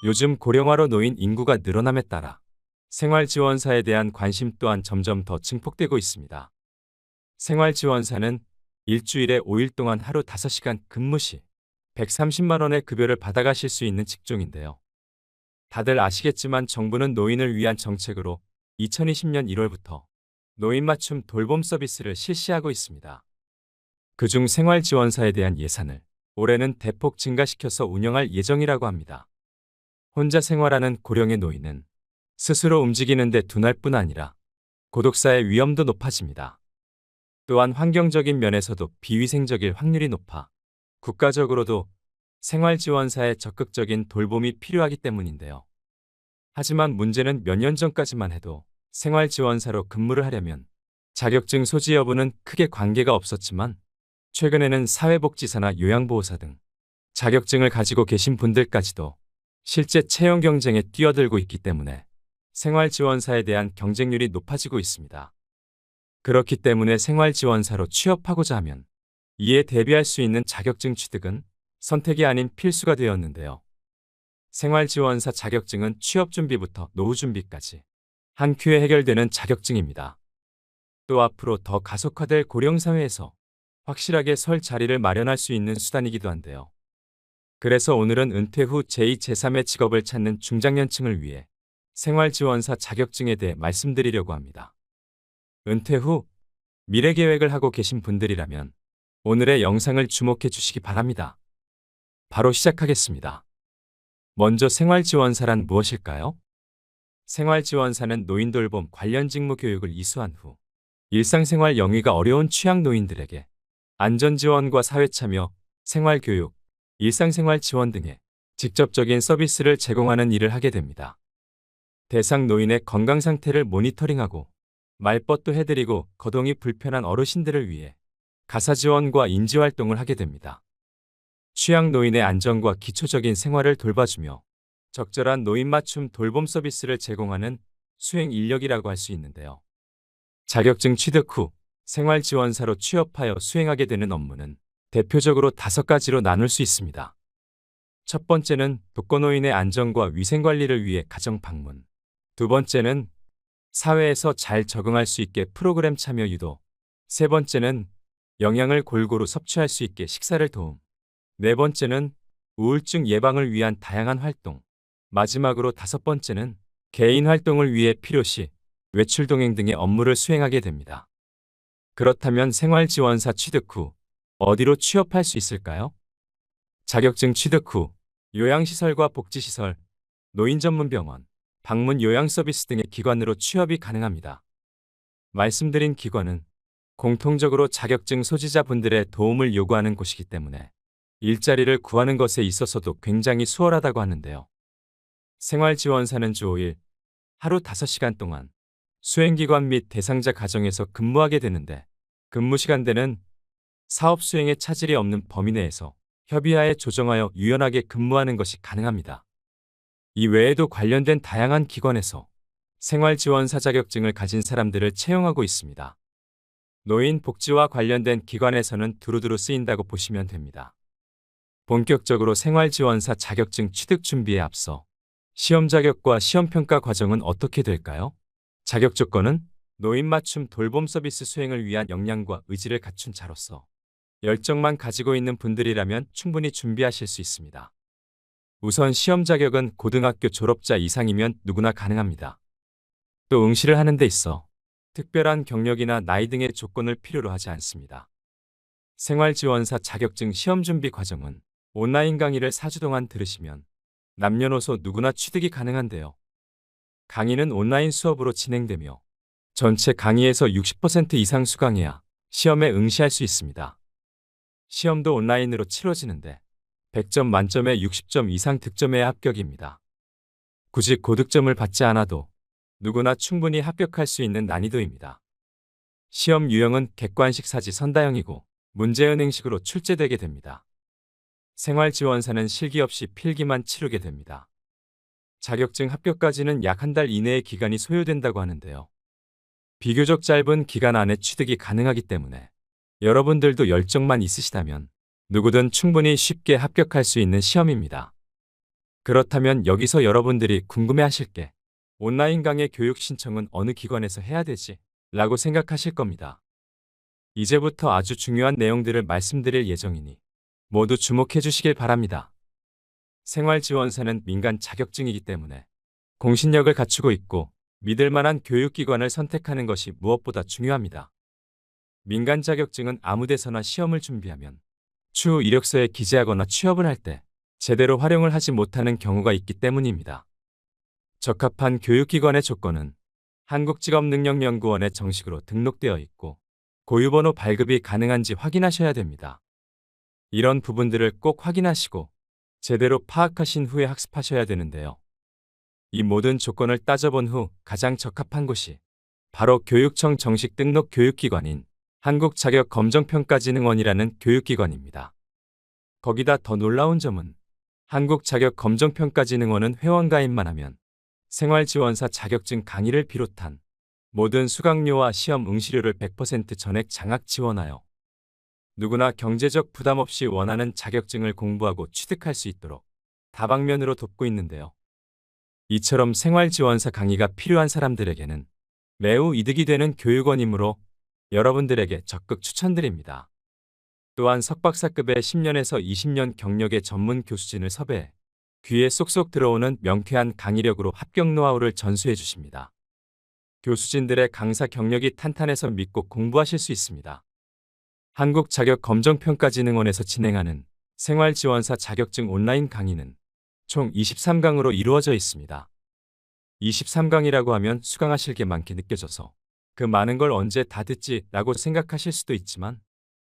요즘 고령화로 노인 인구가 늘어남에 따라 생활지원사에 대한 관심 또한 점점 더 증폭되고 있습니다. 생활지원사는 일주일에 5일 동안 하루 5시간 근무 시 130만 원의 급여를 받아가실 수 있는 직종인데요. 다들 아시겠지만 정부는 노인을 위한 정책으로 2020년 1월부터 노인 맞춤 돌봄 서비스를 실시하고 있습니다. 그중 생활지원사에 대한 예산을 올해는 대폭 증가시켜서 운영할 예정이라고 합니다. 혼자 생활하는 고령의 노인은 스스로 움직이는 데 둔할 뿐 아니라 고독사의 위험도 높아집니다. 또한 환경적인 면에서도 비위생적일 확률이 높아 국가적으로도 생활지원사의 적극적인 돌봄이 필요하기 때문인데요. 하지만 문제는 몇 년 전까지만 해도 생활지원사로 근무를 하려면 자격증 소지 여부는 크게 관계가 없었지만 최근에는 사회복지사나 요양보호사 등 자격증을 가지고 계신 분들까지도 실제 채용 경쟁에 뛰어들고 있기 때문에 생활지원사에 대한 경쟁률이 높아지고 있습니다. 그렇기 때문에 생활지원사로 취업하고자 하면 이에 대비할 수 있는 자격증 취득은 선택이 아닌 필수가 되었는데요. 생활지원사 자격증은 취업 준비부터 노후 준비까지 한 큐에 해결되는 자격증입니다. 또 앞으로 더 가속화될 고령사회에서 확실하게 설 자리를 마련할 수 있는 수단이기도 한데요. 그래서 오늘은 은퇴 후 제2, 제3의 직업을 찾는 중장년층을 위해 생활지원사 자격증에 대해 말씀드리려고 합니다. 은퇴 후 미래 계획을 하고 계신 분들이라면 오늘의 영상을 주목해 주시기 바랍니다. 바로 시작하겠습니다. 먼저 생활지원사란 무엇일까요? 생활지원사는 노인 돌봄 관련 직무 교육을 이수한 후 일상생활 영위가 어려운 취약 노인들에게 안전지원과 사회참여, 생활교육, 일상생활 지원 등의 직접적인 서비스를 제공하는 일을 하게 됩니다. 대상 노인의 건강 상태를 모니터링하고 말벗도 해드리고 거동이 불편한 어르신들을 위해 가사 지원과 인지 활동을 하게 됩니다. 취약 노인의 안전과 기초적인 생활을 돌봐주며 적절한 노인 맞춤 돌봄 서비스를 제공하는 수행 인력이라고 할 수 있는데요. 자격증 취득 후 생활지원사로 취업하여 수행하게 되는 업무는 대표적으로 5가지로 나눌 수 있습니다. 첫 번째는 독거노인의 안전과 위생관리를 위해 가정 방문. 두 번째는 사회에서 잘 적응할 수 있게 프로그램 참여 유도. 세 번째는 영양을 골고루 섭취할 수 있게 식사를 도움. 네 번째는 우울증 예방을 위한 다양한 활동. 마지막으로 5번째는 개인 활동을 위해 필요시 외출 동행 등의 업무를 수행하게 됩니다. 그렇다면 생활지원사 취득 후 어디로 취업할 수 있을까요? 자격증 취득 후 요양시설과 복지시설, 노인전문병원, 방문 요양 서비스 등의 기관으로 취업이 가능합니다. 말씀드린 기관은 공통적으로 자격증 소지자분들의 도움을 요구하는 곳이기 때문에 일자리를 구하는 것에 있어서도 굉장히 수월하다고 하는데요. 생활지원사는 주 5일, 하루 5시간 동안 수행기관 및 대상자 가정에서 근무하게 되는데 근무 시간대는 사업 수행에 차질이 없는 범위 내에서 협의하에 조정하여 유연하게 근무하는 것이 가능합니다. 이 외에도 관련된 다양한 기관에서 생활지원사 자격증을 가진 사람들을 채용하고 있습니다. 노인 복지와 관련된 기관에서는 두루두루 쓰인다고 보시면 됩니다. 본격적으로 생활지원사 자격증 취득 준비에 앞서 시험 자격과 시험 평가 과정은 어떻게 될까요? 자격 조건은 노인 맞춤 돌봄 서비스 수행을 위한 역량과 의지를 갖춘 자로서 열정만 가지고 있는 분들이라면 충분히 준비하실 수 있습니다. 우선 시험 자격은 고등학교 졸업자 이상이면 누구나 가능합니다. 또 응시를 하는 데 있어 특별한 경력이나 나이 등의 조건을 필요로 하지 않습니다. 생활지원사 자격증 시험 준비 과정은 온라인 강의를 4주 동안 들으시면 남녀노소 누구나 취득이 가능한데요. 강의는 온라인 수업으로 진행되며 전체 강의에서 60% 이상 수강해야 시험에 응시할 수 있습니다. 시험도 온라인으로 치러지는데 100점 만점에 60점 이상 득점해야 합격입니다. 굳이 고득점을 받지 않아도 누구나 충분히 합격할 수 있는 난이도입니다. 시험 유형은 객관식 사지 선다형이고 문제은행식으로 출제되게 됩니다. 생활지원사는 실기 없이 필기만 치르게 됩니다. 자격증 합격까지는 약 1달 이내의 기간이 소요된다고 하는데요. 비교적 짧은 기간 안에 취득이 가능하기 때문에 여러분들도 열정만 있으시다면 누구든 충분히 쉽게 합격할 수 있는 시험입니다. 그렇다면 여기서 여러분들이 궁금해하실 게 온라인 강의 교육 신청은 어느 기관에서 해야 되지? 라고 생각하실 겁니다. 이제부터 아주 중요한 내용들을 말씀드릴 예정이니 모두 주목해 주시길 바랍니다. 생활지원사는 민간 자격증이기 때문에 공신력을 갖추고 있고 믿을 만한 교육기관을 선택하는 것이 무엇보다 중요합니다. 민간 자격증은 아무 데서나 시험을 준비하면 추후 이력서에 기재하거나 취업을 할 때 제대로 활용을 하지 못하는 경우가 있기 때문입니다. 적합한 교육기관의 조건은 한국직업능력연구원에 정식으로 등록되어 있고 고유번호 발급이 가능한지 확인하셔야 됩니다. 이런 부분들을 꼭 확인하시고 제대로 파악하신 후에 학습하셔야 되는데요. 이 모든 조건을 따져본 후 가장 적합한 곳이 바로 교육청 정식 등록 교육기관인 한국자격검정평가진흥원이라는 교육기관입니다. 거기다 더 놀라운 점은 한국자격검정평가진흥원은 회원가입만 하면 생활지원사 자격증 강의를 비롯한 모든 수강료와 시험 응시료를 100% 전액 장학 지원하여 누구나 경제적 부담 없이 원하는 자격증을 공부하고 취득할 수 있도록 다방면으로 돕고 있는데요. 이처럼 생활지원사 강의가 필요한 사람들에게는 매우 이득이 되는 교육원이므로 여러분들에게 적극 추천드립니다. 또한 석박사급의 10년에서 20년 경력의 전문 교수진을 섭외해 귀에 쏙쏙 들어오는 명쾌한 강의력으로 합격 노하우를 전수해 주십니다. 교수진들의 강사 경력이 탄탄해서 믿고 공부하실 수 있습니다. 한국자격검정평가진흥원에서 진행하는 생활지원사 자격증 온라인 강의는 총 23강으로 이루어져 있습니다. 23강이라고 하면 수강하실 게 많게 느껴져서 그 많은 걸 언제 다 듣지 라고 생각하실 수도 있지만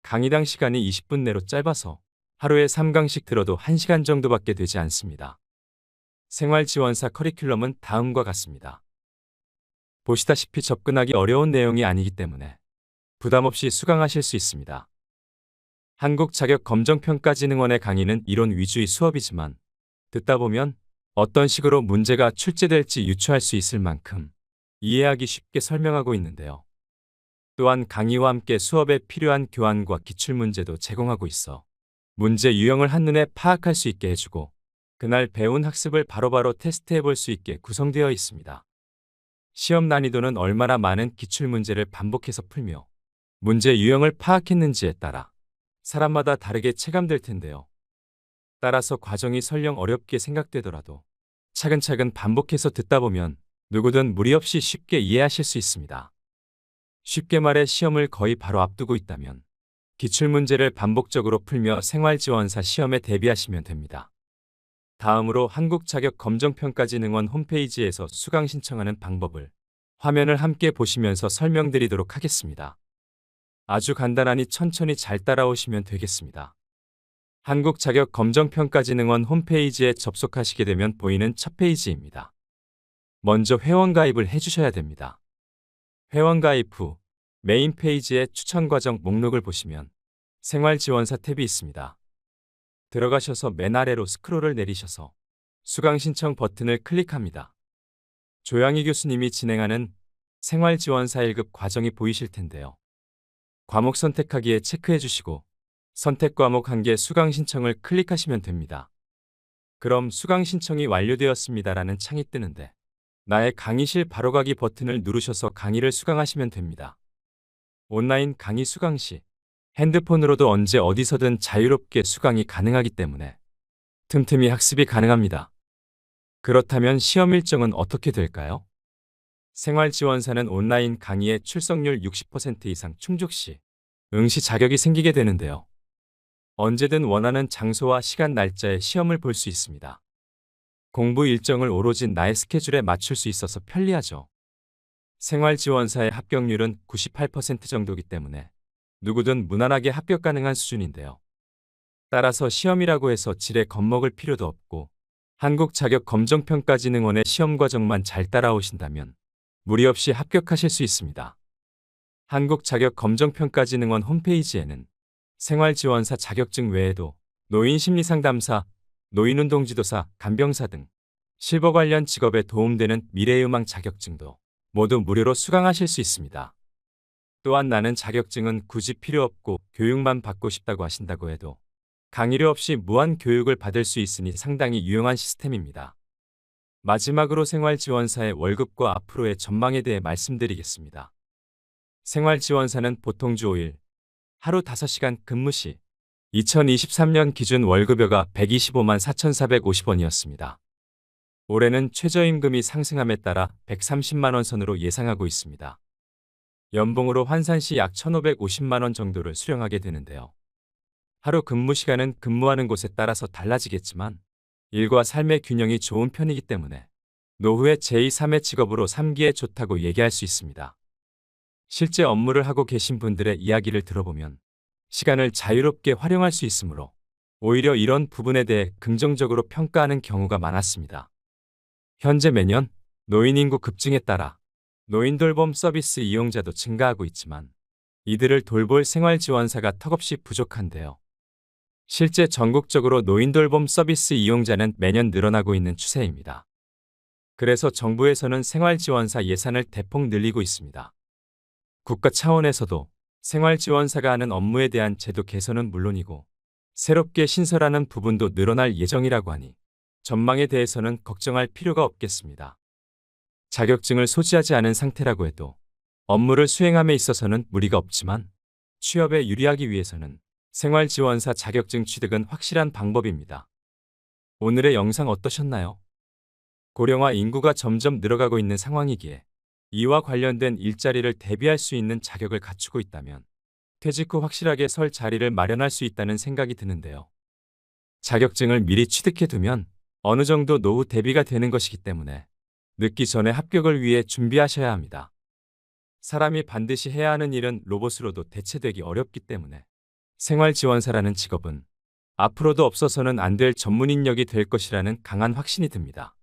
강의당 시간이 20분 내로 짧아서 하루에 3강씩 들어도 1시간 정도밖에 되지 않습니다. 생활지원사 커리큘럼은 다음과 같습니다. 보시다시피 접근하기 어려운 내용이 아니기 때문에 부담 없이 수강하실 수 있습니다. 한국자격검정평가진흥원의 강의는 이론 위주의 수업이지만 듣다 보면 어떤 식으로 문제가 출제될지 유추할 수 있을 만큼 이해하기 쉽게 설명하고 있는데요. 또한 강의와 함께 수업에 필요한 교환과 기출문제도 제공하고 있어 문제 유형을 한눈에 파악할 수 있게 해주고 그날 배운 학습을 바로바로 테스트해 볼 수 있게 구성되어 있습니다. 시험 난이도는 얼마나 많은 기출문제를 반복해서 풀며 문제 유형을 파악했는지에 따라 사람마다 다르게 체감될 텐데요. 따라서 과정이 설령 어렵게 생각되더라도 차근차근 반복해서 듣다 보면 누구든 무리 없이 쉽게 이해하실 수 있습니다. 쉽게 말해 시험을 거의 바로 앞두고 있다면 기출문제를 반복적으로 풀며 생활지원사 시험에 대비하시면 됩니다. 다음으로 한국자격검정평가진흥원 홈페이지에서 수강 신청하는 방법을 화면을 함께 보시면서 설명드리도록 하겠습니다. 아주 간단하니 천천히 잘 따라오시면 되겠습니다. 한국자격검정평가진흥원 홈페이지에 접속하시게 되면 보이는 첫 페이지입니다. 먼저 회원가입을 해주셔야 됩니다. 회원가입 후 메인 페이지의 추천과정 목록을 보시면 생활지원사 탭이 있습니다. 들어가셔서 맨 아래로 스크롤을 내리셔서 수강 신청 버튼을 클릭합니다. 조양희 교수님이 진행하는 생활지원사 1급 과정이 보이실 텐데요. 과목 선택하기에 체크해 주시고 선택 과목 1개 수강 신청을 클릭하시면 됩니다. 그럼 수강 신청이 완료되었습니다라는 창이 뜨는데 나의 강의실 바로가기 버튼을 누르셔서 강의를 수강하시면 됩니다. 온라인 강의 수강 시 핸드폰으로도 언제 어디서든 자유롭게 수강이 가능하기 때문에 틈틈이 학습이 가능합니다. 그렇다면 시험 일정은 어떻게 될까요? 생활지원사는 온라인 강의의 출석률 60% 이상 충족 시 응시 자격이 생기게 되는데요. 언제든 원하는 장소와 시간 날짜에 시험을 볼 수 있습니다. 공부 일정을 오로지 나의 스케줄에 맞출 수 있어서 편리하죠. 생활지원사의 합격률은 98% 정도이기 때문에 누구든 무난하게 합격 가능한 수준인데요. 따라서 시험이라고 해서 질에 겁먹을 필요도 없고 한국자격검정평가진흥원의 시험 과정만 잘 따라오신다면 무리 없이 합격하실 수 있습니다. 한국자격검정평가진흥원 홈페이지에는 생활지원사 자격증 외에도 노인심리상담사, 노인운동지도사, 간병사 등 실버 관련 직업에 도움되는 미래의망 자격증도 모두 무료로 수강하실 수 있습니다. 또한 나는 자격증은 굳이 필요 없고 교육만 받고 싶다고 하신다고 해도 강의료 없이 무한 교육을 받을 수 있으니 상당히 유용한 시스템입니다. 마지막으로 생활지원사의 월급과 앞으로의 전망에 대해 말씀드리겠습니다. 생활지원사는 보통 주 5일, 하루 5시간 근무 시 2023년 기준 월급여가 125만 4,450원이었습니다. 올해는 최저임금이 상승함에 따라 130만 원 선으로 예상하고 있습니다. 연봉으로 환산 시 약 1,550만 원 정도를 수령하게 되는데요. 하루 근무 시간은 근무하는 곳에 따라서 달라지겠지만 일과 삶의 균형이 좋은 편이기 때문에 노후의 제2, 3의 직업으로 삼기에 좋다고 얘기할 수 있습니다. 실제 업무를 하고 계신 분들의 이야기를 들어보면 시간을 자유롭게 활용할 수 있으므로 오히려 이런 부분에 대해 긍정적으로 평가하는 경우가 많았습니다. 현재 매년 노인 인구 급증에 따라 노인 돌봄 서비스 이용자도 증가하고 있지만 이들을 돌볼 생활지원사가 턱없이 부족한데요. 실제 전국적으로 노인 돌봄 서비스 이용자는 매년 늘어나고 있는 추세입니다. 그래서 정부에서는 생활지원사 예산을 대폭 늘리고 있습니다. 국가 차원에서도 생활지원사가 하는 업무에 대한 제도 개선은 물론이고 새롭게 신설하는 부분도 늘어날 예정이라고 하니 전망에 대해서는 걱정할 필요가 없겠습니다. 자격증을 소지하지 않은 상태라고 해도 업무를 수행함에 있어서는 무리가 없지만 취업에 유리하기 위해서는 생활지원사 자격증 취득은 확실한 방법입니다. 오늘의 영상 어떠셨나요? 고령화 인구가 점점 늘어가고 있는 상황이기에 이와 관련된 일자리를 대비할 수 있는 자격을 갖추고 있다면 퇴직 후 확실하게 설 자리를 마련할 수 있다는 생각이 드는데요. 자격증을 미리 취득해두면 어느 정도 노후 대비가 되는 것이기 때문에 늦기 전에 합격을 위해 준비하셔야 합니다. 사람이 반드시 해야 하는 일은 로봇으로도 대체되기 어렵기 때문에 생활지원사라는 직업은 앞으로도 없어서는 안 될 전문 인력이 될 것이라는 강한 확신이 듭니다.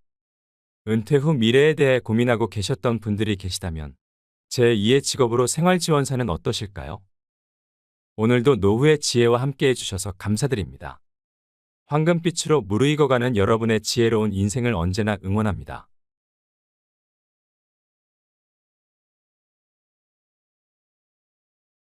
은퇴 후 미래에 대해 고민하고 계셨던 분들이 계시다면 제2의 직업으로 생활지원사는 어떠실까요? 오늘도 노후의 지혜와 함께 해주셔서 감사드립니다. 황금빛으로 무르익어가는 여러분의 지혜로운 인생을 언제나 응원합니다.